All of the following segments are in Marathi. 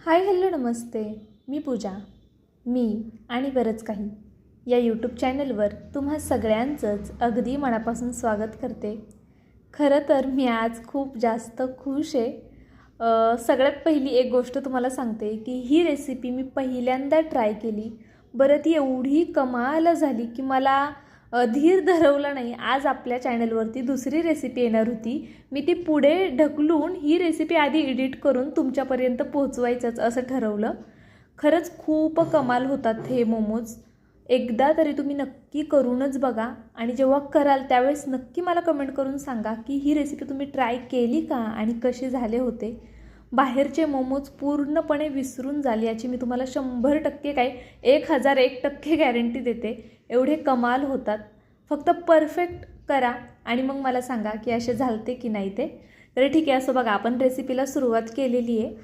हाय हॅलो नमस्ते. मी पूजा. मी आणि बरंच काही या यूट्यूब चॅनलवर तुम्हा सगळ्यांचंच अगदी मनापासून स्वागत करते. खरं तर मी आज खूप जास्त खुश आहे. सगळ्यात पहिली एक गोष्ट तुम्हाला सांगते की ही रेसिपी मी पहिल्यांदा ट्राय केली. बरं ती एवढी कमाल झाली की मला धीर धरवला नाही. आज आपल्या चॅनलवरती दुसरी रेसिपी येणार होती. मी ती पुढे ढकलून ही रेसिपी आधी एडिट करून तुमच्यापर्यंत पोहोचवायचंच असं ठरवलं. खरंच खूप कमाल होतात हे मोमोज. एकदा तरी तुम्ही नक्की करूनच बघा आणि जेव्हा कराल त्यावेळेस नक्की मला कमेंट करून सांगा की ही रेसिपी तुम्ही ट्राय केली का आणि कसे झाले होते. बाहेरचे मोमोज पूर्णपणे विसरून झाले याची मी तुम्हाला 100% काय 1001% गॅरंटी देते. एवढे कमाल होतात. फक्त परफेक्ट करा आणि मग मला सांगा की असे झालते की नाही ते. तर ठीक आहे, असं बघा आपण रेसिपीला सुरुवात केलेली आहे.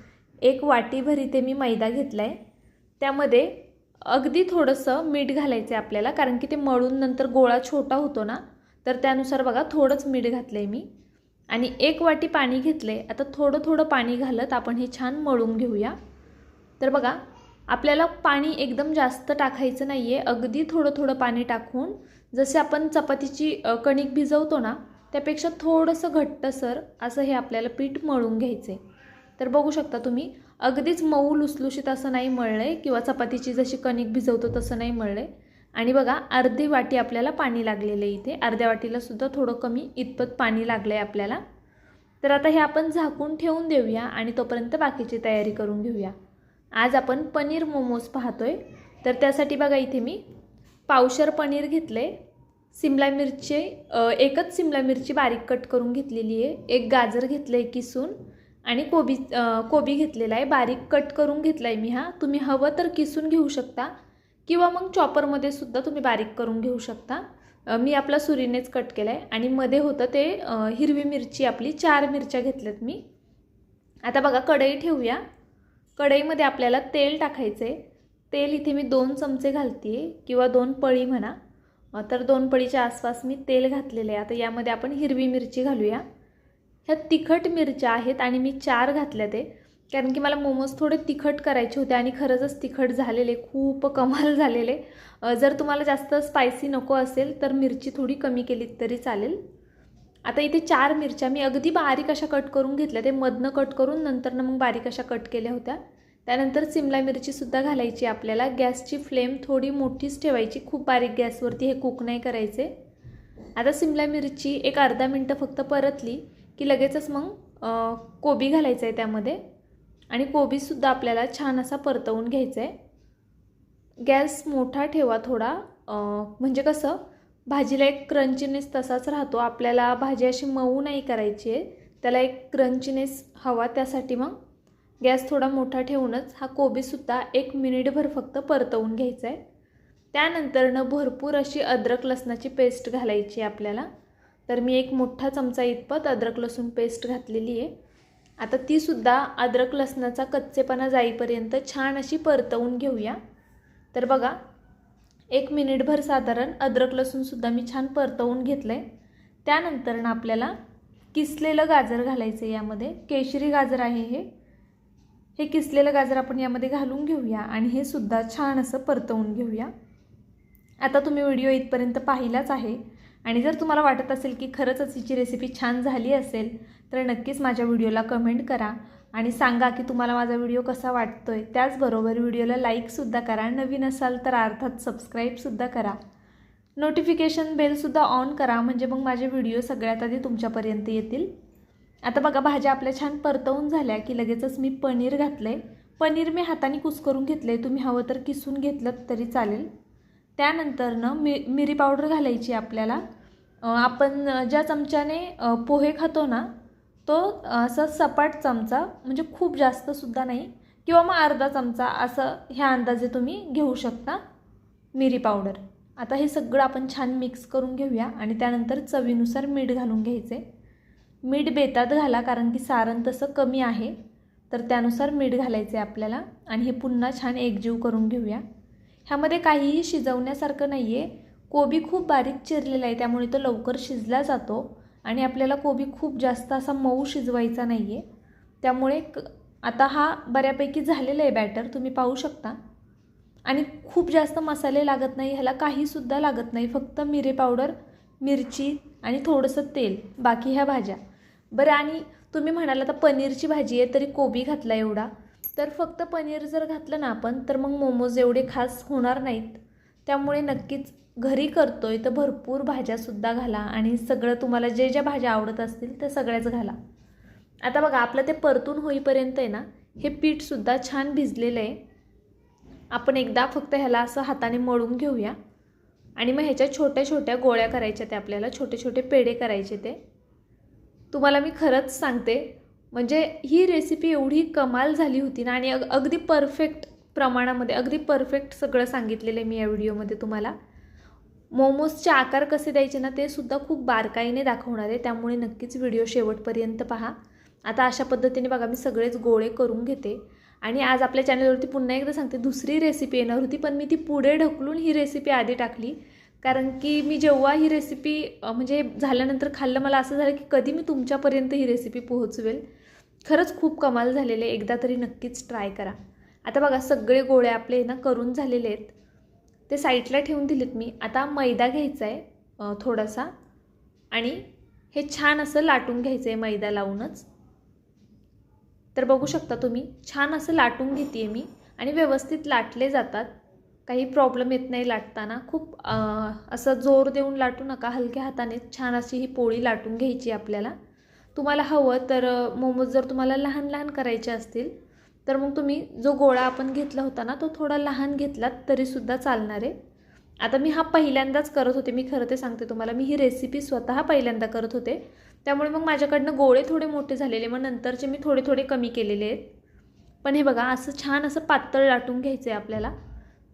1 वाटीभर इथे मी मैदा घेतला आहे. त्यामध्ये अगदी थोडंसं मीठ घालायचं आहे आपल्याला, कारण की ते मळून नंतर गोळा छोटा होतो ना, तर त्यानुसार बघा थोडंच मीठ घातलं आहे मी. आणि 1 वाटी पाणी घेतलं आहे. आता थोडं थोडं पाणी घालत आपण हे छान मळून घेऊया. तर बघा आपल्याला पाणी एकदम जास्त टाकायचं नाही आहे. अगदी थोडं थोडं पाणी टाकून जसे आपण चपातीची कणिक भिजवतो ना, त्यापेक्षा थोडंसं घट्टसर असं हे आपल्याला पीठ मळून घ्यायचं आहे. तर बघू शकता तुम्ही अगदीच मऊ लुसलुशीत असं नाही मळलं आहे किंवा चपातीची जशी कणिक भिजवतो तसं नाही मळलं आहे. आणि बघा अर्धी वाटी आपल्याला पाणी लागलेलं आहे इथे. अर्ध्या वाटीलासुद्धा थोडं कमी इतपत पाणी लागलं आहे आपल्याला. तर आता हे आपण झाकून ठेवून देऊया आणि तोपर्यंत बाकीची तयारी करून घेऊया. आज आपण पनीर मोमोज पाहतोय. तर त्यासाठी बघा इथे मी पावशर पनीर घेतले. सिमला मिरची एकच सिमला मिरची बारीक कट करून घेतलेली आहे. 1 गाजर घेतलं आहे किसून आणि कोबी घेतलेला आहे. बारीक कट करून घेतला आहे मी हा. तुम्ही हवं तर किसून घेऊ शकता किंवा मग चॉपरमध्ये सुद्धा तुम्ही बारीक करून घेऊ शकता. मी आपला सुरीनेच कट केला आहे. आणि मध्ये होतं ते हिरवी मिरची आपली 4 मिरच्या घेतल्यात मी. आता बघा कढई ठेवूया. कढईमध्ये आपल्याला तेल टाकायचं आहे. तेल इथे मी 2 चमचे घालते आहे किंवा 2 पळी म्हणा. तर 2 पळीच्या आसपास मी तेल घातलेलं आहे. आता यामध्ये आपण हिरवी मिरची घालूया. ह्या तिखट मिरच्या आहेत आणि मी 4 घातल्या ते, कारण की मला मोमोज थोडे तिखट करायचे होते आणि खरंच तिखट झालेले, खूप कमाल झालेले. जर तुम्हाला जास्त स्पायसी नको असेल तर मिरची थोडी कमी केली तरी चालेल. आता इथे 4 मिरच्या मी अगदी बारीक अशा कट करून घेतल्या. ते मधनं कट करून नंतर मग बारीक अशा कट केल्या होत्या. त्यानंतर सिमला मिरचीसुद्धा घालायची आपल्याला. गॅसची फ्लेम थोडी मोठीच ठेवायची, खूप बारीक गॅसवरती हे कुक नाही करायचे. आता सिमला मिरची एक अर्धा मिनटं फक्त परतली की लगेचच मग कोबी घालायचं आहे त्यामध्ये. आणि कोबीसुद्धा आपल्याला छान असा परतवून घ्यायचा आहे. गॅस मोठा ठेवा थोडा, म्हणजे कसं भाजीला एक क्रंचीनेस तसाच राहतो. आपल्याला भाजी अशी मऊ नाही करायची आहे, त्याला एक क्रंचीनेस हवा. त्यासाठी मग गॅस थोडा मोठा ठेवूनच हा कोबीसुद्धा 1 मिनिटभर फक्त परतवून घ्यायचा आहे. त्यानंतर भरपूर अशी अद्रक लसणाची पेस्ट घालायची आहे आपल्याला. तर मी 1 मोठा चमचा इतपत अद्रक लसूण पेस्ट घातलेली आहे. आता तीसुद्धा अद्रक लसणाचा कच्चेपणा जाईपर्यंत छान अशी परतवून घेऊया. तर बघा 1 मिनिटभर साधारण अद्रक लसूणसुद्धा मी छान परतवून घेतलं आहे. त्यानंतर आपल्याला किसलेलं गाजर घालायचं आहे यामध्ये. केशरी गाजर आहे हे किसलेलं गाजर आपण यामध्ये घालून घेऊया आणि हे सुद्धा छान असं परतवून घेऊया. आता तुम्ही व्हिडिओ इथपर्यंत पाहिलाच आहे आणि जर तुम्हाला वाटत असेल की खरंच हिची रेसिपी छान झाली असेल तर नक्कीच माझ्या व्हिडिओला कमेंट करा आणि सांगा की तुम्हाला माझा व्हिडिओ कसा वाटतोय. त्याचबरोबर व्हिडिओला लाईकसुद्धा करा. नवीन असाल तर अर्थात सबस्क्राईबसुद्धा करा. नोटिफिकेशन बेलसुद्धा ऑन करा, म्हणजे मग माझे व्हिडिओ सगळ्यात आधी तुमच्यापर्यंत येतील. आता बघा भाज्या आपल्या छान परतवून झाल्या की लगेचच मी पनीर घातलं आहे. पनीर मी हाताने कुस्करून घेतलं आहे. तुम्ही हवं तर किसून घेतलं तरी चालेल. त्यानंतर मिरी पावडर घालायची आपल्याला. आपण ज्या चमच्याने पोहे खातो ना, तो असा सपाट चमचा, म्हणजे खूप जास्तसुद्धा नाही किंवा मग अर्धा चमचा असं ह्या अंदाजे तुम्ही घेऊ शकता मिरी पावडर. आता हे सगळं आपण छान मिक्स करून घेऊया आणि त्यानंतर चवीनुसार मीठ घालून घ्यायचे. मीठ बेतात घाला, कारण की सारण तसं कमी आहे, तर त्यानुसार मीठ घालायचे आपल्याला. आणि हे पुन्हा छान एकजीव करून घेऊया. ह्यामध्ये काहीही शिजवण्यासारखं नाही आहे. कोबी खूप बारीक चिरलेला आहे, त्यामुळे तो लवकर शिजला जातो आणि आपल्याला कोबी खूप जास्त असा मऊ शिजवायचा नाही आहे. त्यामुळे आता हा बऱ्यापैकी झालेला आहे बॅटर, तुम्ही पाहू शकता. आणि खूप जास्त मसाले लागत नाही, ह्याला काहीसुद्धा लागत नाही, फक्त मिरे पावडर, मिरची आणि थोडंसं तेल, बाकी ह्या भाज्या. बरं, आणि तुम्ही म्हणाल आता पनीरची भाजी आहे तरी कोबी घातला एवढा, तर फक्त पनीर जर घातलं ना आपण तर मग मोमोज एवढे खास होणार नाहीत. त्यामुळे नक्कीच घरी करतोय तर भरपूर भाज्यासुद्धा घाला आणि सगळं तुम्हाला जे ज्या भाज्या आवडत असतील त्या सगळ्याच घाला. आता बघा, आपलं ते परतून होईपर्यंत आहे ना, हे पीठसुद्धा छान भिजलेलं आहे. आपण एकदा फक्त ह्याला असं हाताने मळून घेऊया आणि मग ह्याच्या छोट्या छोट्या गोळ्या करायच्या, ते आपल्याला छोटे छोटे पेढे करायचे. ते तुम्हाला मी खरंच सांगते, म्हणजे ही रेसिपी एवढी कमाल झाली होती ना, आणि अगदी परफेक्ट प्रमाणामध्ये, अगदी परफेक्ट सगळं सांगितलेलं आहे मी या व्हिडिओमध्ये तुम्हाला. मोमोजचे आकार कसे द्यायचे ना ते सुद्धा खूप बारकाईने दाखवणार आहे, त्यामुळे नक्कीच व्हिडिओ शेवटपर्यंत पहा. आता अशा पद्धतीने बघा मी सगळेच गोळे करून घेते. आणि आज आपल्या चॅनलवरती पुन्हा एकदा सांगते, दुसरी रेसिपी येणार होती पण मी ती पुढे ढकलून ही रेसिपी आधी टाकली, कारण की मी जेव्हा ही रेसिपी म्हणजे झाल्यानंतर खाल्लं, मला असं झालं की कधी मी तुमच्यापर्यंत ही रेसिपी पोहोचवेल. खरंच खूप कमाल झालेले, एकदा तरी नक्कीच ट्राय करा. आता बघा सगळे गोळे आपले ना करून झालेले आहेत, ते साईडला ठेवून दिलेत मी. आता मैदा घ्यायचा आहे थोडासा, आणि हे छान असं लाटून घ्यायचं आहे मैदा लावूनच. तर बघू शकता तुम्ही, छान असं लाटून घेते आहे मी, आणि व्यवस्थित लाटले जातात, काही प्रॉब्लेम येत नाही लाटताना. खूप असं जोर देऊन लाटू नका, हलक्या हाताने छान अशी ही पोळी लाटून घ्यायची आपल्याला. तुम्हाला हवं तर मोमोज जर तुम्हाला लहान लहान करायचे असतील तर मग तुम्ही जो गोळा आपण घेतला होता ना तो थोडा लहान घेतलात तरीसुद्धा चालणार आहे. आता मी हा पहिल्यांदाच करत होते, मी खरं ते सांगते तुम्हाला, मी ही रेसिपी स्वतः पहिल्यांदा करत होते, त्यामुळे मग माझ्याकडनं गोळे थोडे मोठे झालेले, मग नंतरचे मी थोडे थोडे कमी केलेले आहेत. पण हे बघा असं छान असं पातळ लाटून घ्यायचं आहे आपल्याला.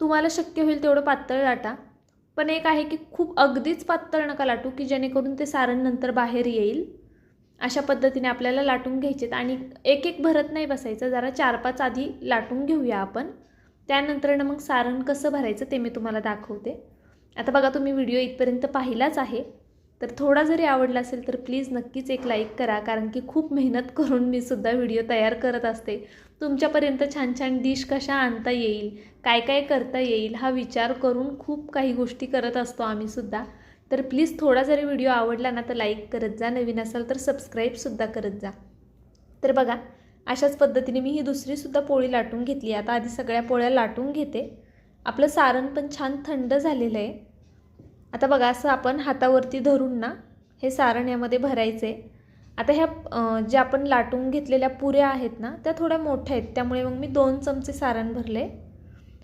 तुम्हाला शक्य होईल तेवढं पातळ लाटा, पण एक आहे की खूप अगदीच पातळ नका लाटू की जेणेकरून ते सारण नंतर बाहेर येईल. अशा पद्धतीने आपल्याला लाटून घ्यायचेत, आणि एक एक भरत नाही बसायचं, जरा 4-5 आधी लाटून घेऊया आपण, त्यानंतर मग सारण कसं भरायचं ते मी तुम्हाला दाखवते. आता बघा तुम्ही व्हिडिओ इथपर्यंत पाहिलाच आहे, तर थोडा जरी आवडला असेल तर प्लीज नक्कीच एक लाईक करा, कारण की खूप मेहनत करून मी सुद्धा व्हिडिओ तयार करत असते. तुमच्यापर्यंत छान छान डिश कशा आणता येईल, काय काय करता येईल हा विचार करून खूप काही गोष्टी करत असतो आम्ही सुद्धा. तर प्लीज थोडा जरी व्हिडिओ आवडला ना तर लाईक करत जा, नवीन असाल तर सबस्क्राईबसुद्धा करत जा. तर बघा अशाच पद्धतीने मी ही दुसरीसुद्धा पोळी लाटून घेतली. आता आधी सगळ्या पोळ्या लाटून घेते. आपलं सारण पण छान थंड झालेलं आहे. आता बघा असं आपण हातावरती धरून ना हे सारण यामध्ये भरायचं आहे. आता ह्या ज्या आपण लाटून घेतलेल्या पुऱ्या आहेत ना त्या थोड्या मोठ्या आहेत, त्यामुळे मग मी 2 चमचे सारण भरले.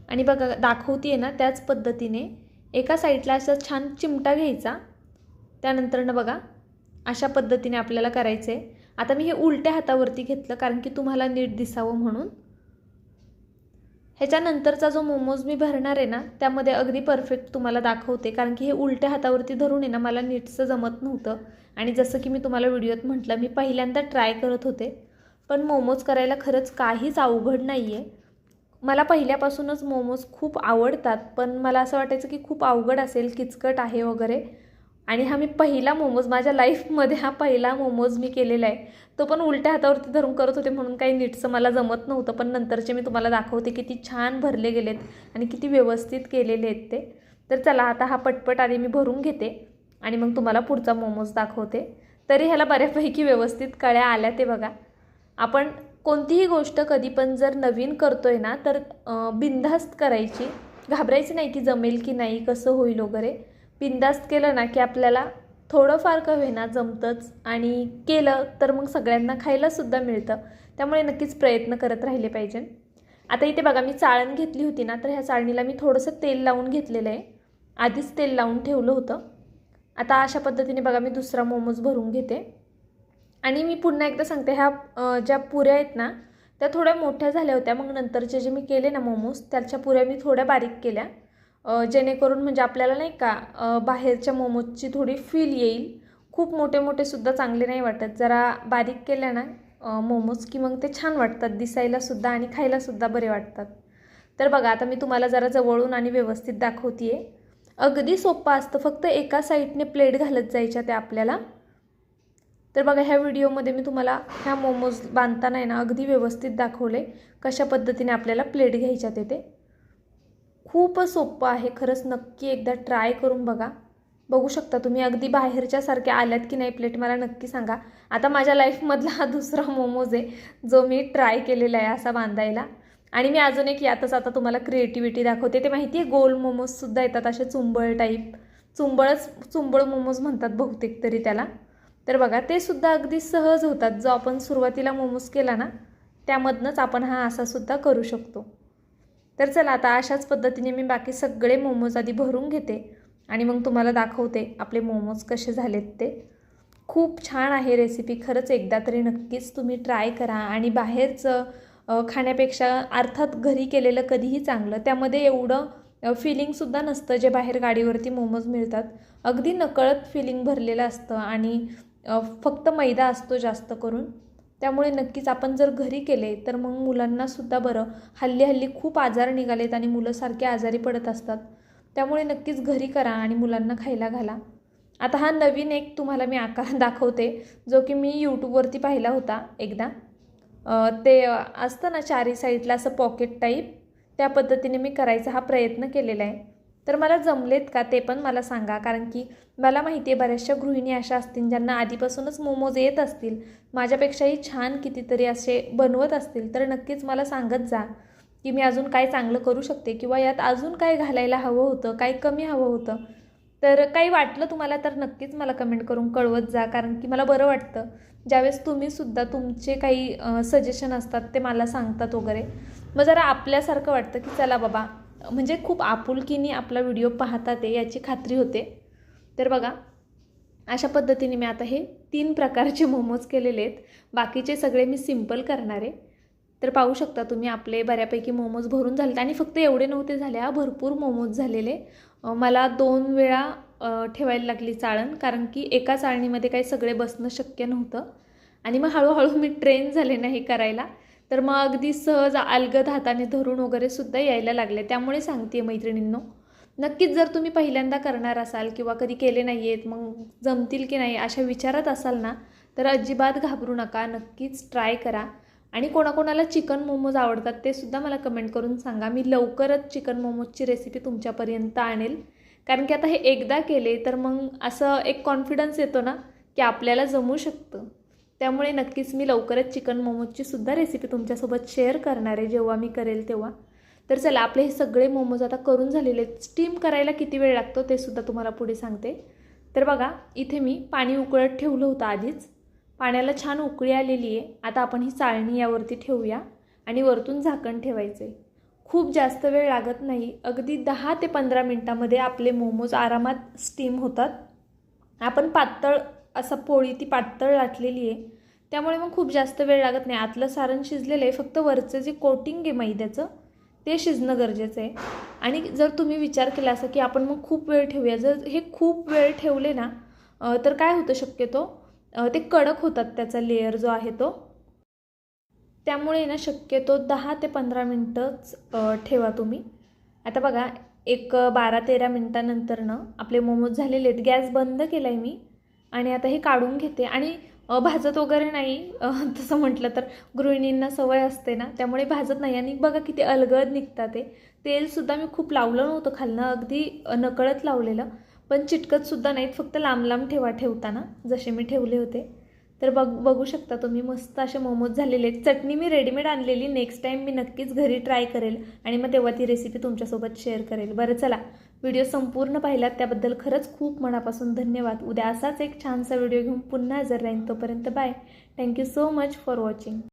आणि बघा दाखवते आहे ना त्याच पद्धतीने एका साईडला असा छान चिमटा घ्यायचा, त्यानंतर बघा अशा पद्धतीने आपल्याला करायचं आहे. आता मी हे उलट्या हातावरती घेतलं कारण की तुम्हाला नीट दिसावं म्हणून. ह्याच्यानंतरचा जो मोमोज मी भरणार आहे ना त्यामध्ये अगदी परफेक्ट तुम्हाला दाखवते, कारण की हे उलट्या हातावरती धरून आहे ना मला नीटसं जमत नव्हतं. आणि जसं की मी तुम्हाला व्हिडिओत म्हटलं, मी पहिल्यांदा ट्राय करत होते, पण मोमोज करायला खरंच काहीच अवघड नाही आहे. मला पहिल्यापासूनच मोमोज खूप आवडतात, पण मला असं वाटायचं की खूप अवघड असेल, किचकट आहे वगैरे. आणि हा मी पहिला मोमोज माझ्या लाईफमध्ये, हा पहिला मोमोज मी केलेला आहे, तो पण उलट्या हातावरती धरून करत होते म्हणून काही नीटसं मला जमत नव्हतं. पण नंतरचे मी तुम्हाला दाखवते किती छान भरले गेलेत आणि किती व्यवस्थित केलेले आहेत ते. तर चला आता हा पटपट आधी मी भरून घेते आणि मग तुम्हाला पुढचा मोमोज दाखवते. तरी ह्याला बऱ्यापैकी व्यवस्थित कळ्या आल्या. ते बघा, आपण कोणतीही गोष्ट कधी पण जर नवीन करतोय ना तर बिनधास्त करायची, घाबरायची नाही की जमेल की नाही, कसं होईल वगैरे. बिनधास्त केलं ना की आपल्याला थोडंफार का होईना जमतंच, आणि केलं तर मग सगळ्यांना खायलासुद्धा मिळतं. त्यामुळे नक्कीच प्रयत्न करत राहिले पाहिजे. आता इथे बघा मी चाळण घेतली होती ना, तर ह्या चाळणीला मी थोडंसं तेल लावून घेतलेलं आहे, आधीच तेल लावून ठेवलं होतं. आता अशा पद्धतीने बघा मी दुसरा मोमोज भरून घेते. आणि मी पुन्हा एकदा सांगते, ह्या ज्या पुऱ्या आहेत ना त्या थोड्या मोठ्या झाल्या होत्या, मग नंतरचे जे मी केले ना मोमोज त्याच्या पुऱ्या मी थोड्या बारीक केल्या, जेणेकरून म्हणजे आपल्याला नाही का बाहेरच्या मोमोजची थोडी फील येईल. खूप मोठे मोठे सुद्धा चांगले नाही वाटत, जरा बारीक केल्या ना मोमोज की मग ते छान वाटतात दिसायलासुद्धा आणि खायलासुद्धा बरे वाटतात. तर बघा आता मी तुम्हाला जरा जवळून आणि व्यवस्थित दाखवते आहे. अगदी सोपं असतं, फक्त एका साईडने प्लेट घालत जायच्या त्या आपल्याला. तर बघा ह्या व्हिडिओमध्ये मी तुम्हाला ह्या मोमोज बांधताना आहे ना अगदी व्यवस्थित दाखवले कशा पद्धतीने आपल्याला प्लेट घ्यायच्यात ते. खूपच सोपं आहे खरंच, नक्की एकदा ट्राय करून बघा. बघू शकता तुम्ही अगदी बाहेरच्या सारखे आल्यात की नाही प्लेट मला नक्की सांगा. आता माझ्या लाईफमधला हा दुसरा मोमोज आहे जो मी ट्राय केलेला आहे असा बांधायला. आणि मी अजून एक यातच आता तुम्हाला क्रिएटिव्हिटी दाखवते. ते माहिती आहे गोल मोमोजसुद्धा येतात असे चुंबळ टाईप, चुंबळ मोमोज म्हणतात बहुतेक तरी त्याला. तर बघा ते सुद्धा अगदी सहज होतात. जो आपण सुरुवातीला मोमोज केला ना त्यामधनंच आपण हा असा सुद्धा करू शकतो. तर चला आता अशाच पद्धतीने मी बाकी सगळे मोमोज आधी भरून घेते आणि मग तुम्हाला दाखवते आपले मोमोज कसे झालेत ते. खूप छान आहे रेसिपी खरंच, एकदा तरी नक्कीच तुम्ही ट्राय करा. आणि बाहेरचं खाण्यापेक्षा अर्थात घरी केलेलं कधीही चांगलं. त्यामध्ये एवढं फिलिंगसुद्धा नसतं जे बाहेर गाडीवरती मोमोज मिळतात. अगदी नकळत फिलिंग भरलेलं असतं आणि फक्त मैदा असतो जास्त करून. त्यामुळे नक्कीच आपण जर घरी केले तर मग मुलांनासुद्धा बरं. हल्ली खूप आजार निघालेत आणि मुलं सारखे आजारी पडत असतात. त्यामुळे नक्कीच घरी करा आणि मुलांना खायला घाला. आता हा नवीन एक तुम्हाला मी आकार दाखवते जो की मी यूट्यूबवरती पाहिला होता एकदा. ते असतं ना चारी साईडला असं पॉकेट टाईप, त्या पद्धतीने मी करायचा हा प्रयत्न केलेला आहे. तर मला जमलेत का ते पण मला सांगा, कारण की मला माहिती आहे बऱ्याचशा गृहिणी अशा असतील ज्यांना आधीपासूनच मोमोज येत असतील, माझ्यापेक्षाही छान कितीतरी असे बनवत असतील. तर नक्कीच मला सांगत जा की मी अजून काय चांगलं करू शकते किंवा यात अजून काय घालायला हवं होतं, काय कमी हवं होतं. तर काही वाटलं तुम्हाला तर नक्कीच मला कमेंट करून कळवत जा, कारण की मला बरं वाटतं ज्यावेळेस तुम्हीसुद्धा तुमचे काही सजेशन असतात ते मला सांगतात वगैरे. मग जरा आपल्यासारखं वाटतं की चला बाबा, म्हणजे खूप आपुलकीने आपला व्हिडिओ पाहतात आहे याची खात्री होते. तर बघा अशा पद्धतीने मी आता हे 3 प्रकारचे मोमोज केलेले आहेत. बाकीचे सगळे मी सिंपल करणार आहे. तर पाहू शकता तुम्ही आपले बऱ्यापैकी मोमोज भरून झालेत. आणि फक्त एवढे नव्हते झाले, भरपूर मोमोज झालेले. मला 2 वेळा ठेवायला लागली चाळण, कारण की एका चाळणीमध्ये काही सगळे बसणं शक्य नव्हतं. आणि मग हळूहळू मी ट्रेन झाले नाही करायला. तर मग अगदी सहज अलगद हाताने धरून वगैरे सुद्धा यायला लागले. त्यामुळे सांगते मैत्रिणींनो, नक्कीच जर तुम्ही पहिल्यांदा करणार असाल किंवा कधी केले नाही आहेत, मग जमतील की नाही अशा विचारात असाल ना, तर अजिबात घाबरू नका, नक्कीच ट्राय करा. आणि कोणाकोणाला चिकन मोमोज आवडतात ते सुद्धा मला कमेंट करून सांगा. मी लवकरच चिकन मोमोजची रेसिपी तुमच्यापर्यंत आणेल, कारण की आता हे एकदा केले तर मग असं एक कॉन्फिडन्स येतो ना की आपल्याला जमू शकतं. त्यामुळे नक्कीच मी लवकरच चिकन मोमोजची सुद्धा रेसिपी तुमच्यासोबत शेअर करणार आहे जेव्हा मी करेल तेव्हा. तर चला आपले हे सगळे मोमोज आता करून झालेले आहेत. स्टीम करायला किती वेळ लागतो ते सुद्धा तुम्हाला पुढे सांगते. तर बघा इथे मी पाणी उकळत ठेवलं होतं आधीच. पाण्याला छान उकळी आलेली आहे. आता आपण ही चाळणी यावरती ठेवूया आणि वरतून झाकण ठेवायचं आहे. खूप जास्त वेळ लागत नाही, अगदी 10 ते 15 मिनटामध्ये आपले मोमोज आरामात स्टीम होतात. आपण पातळ असा पोळी ती पातळ लाटलेली आहे, त्यामुळे मग खूप जास्त वेळ लागत नाही. आतलं सारण शिजलेलं आहे, फक्त वरचं जे कोटिंग आहे मैद्याचं ते शिजणं गरजेचं आहे. आणि जर तुम्ही विचार केला असं की आपण मग खूप वेळ ठेवूया, जर हे खूप वेळ ठेवले ना तर काय होतं शक्यतो ते कडक होतात, त्याचा लेयर जो आहे तो. त्यामुळे ना शक्यतो 10 ते 15 मिनटंच ठेवा तुम्ही. आता बघा एक 12-13 मिनटानंतर ना आपले मोमोज झालेले आहेत. गॅस बंद केला आहे मी आणि आता हे काढून घेते. आणि भाजत वगैरे नाही, तसं म्हटलं तर गृहिणींना सवय असते ना, त्यामुळे भाजत नाही. आणि बघा किती अलगद निघतात ते. तेलसुद्धा मी खूप लावलं नव्हतं खालनं, अगदी नकळत लावलेलं, पण चिटकतसुद्धा नाहीत, फक्त लांब लांब ठेवताना जसे मी ठेवले होते. तर बघू शकता तुम्ही मस्त असे मोमोज झालेले आहेत. चटणी मी रेडीमेड आणलेली, नेक्स्ट टाईम मी नक्कीच घरी ट्राय करेल आणि मग तेव्हा ती रेसिपी तुमच्यासोबत शेअर करेल. बरं चला, व्हिडिओ संपूर्ण पाहिलात त्याबद्दल खरंच खूप मनापासून धन्यवाद. उद्या असाच एक छानसा व्हिडिओ घेऊन पुन्हा हजर राहीन. तोपर्यंत bye. Thank you so much for watching.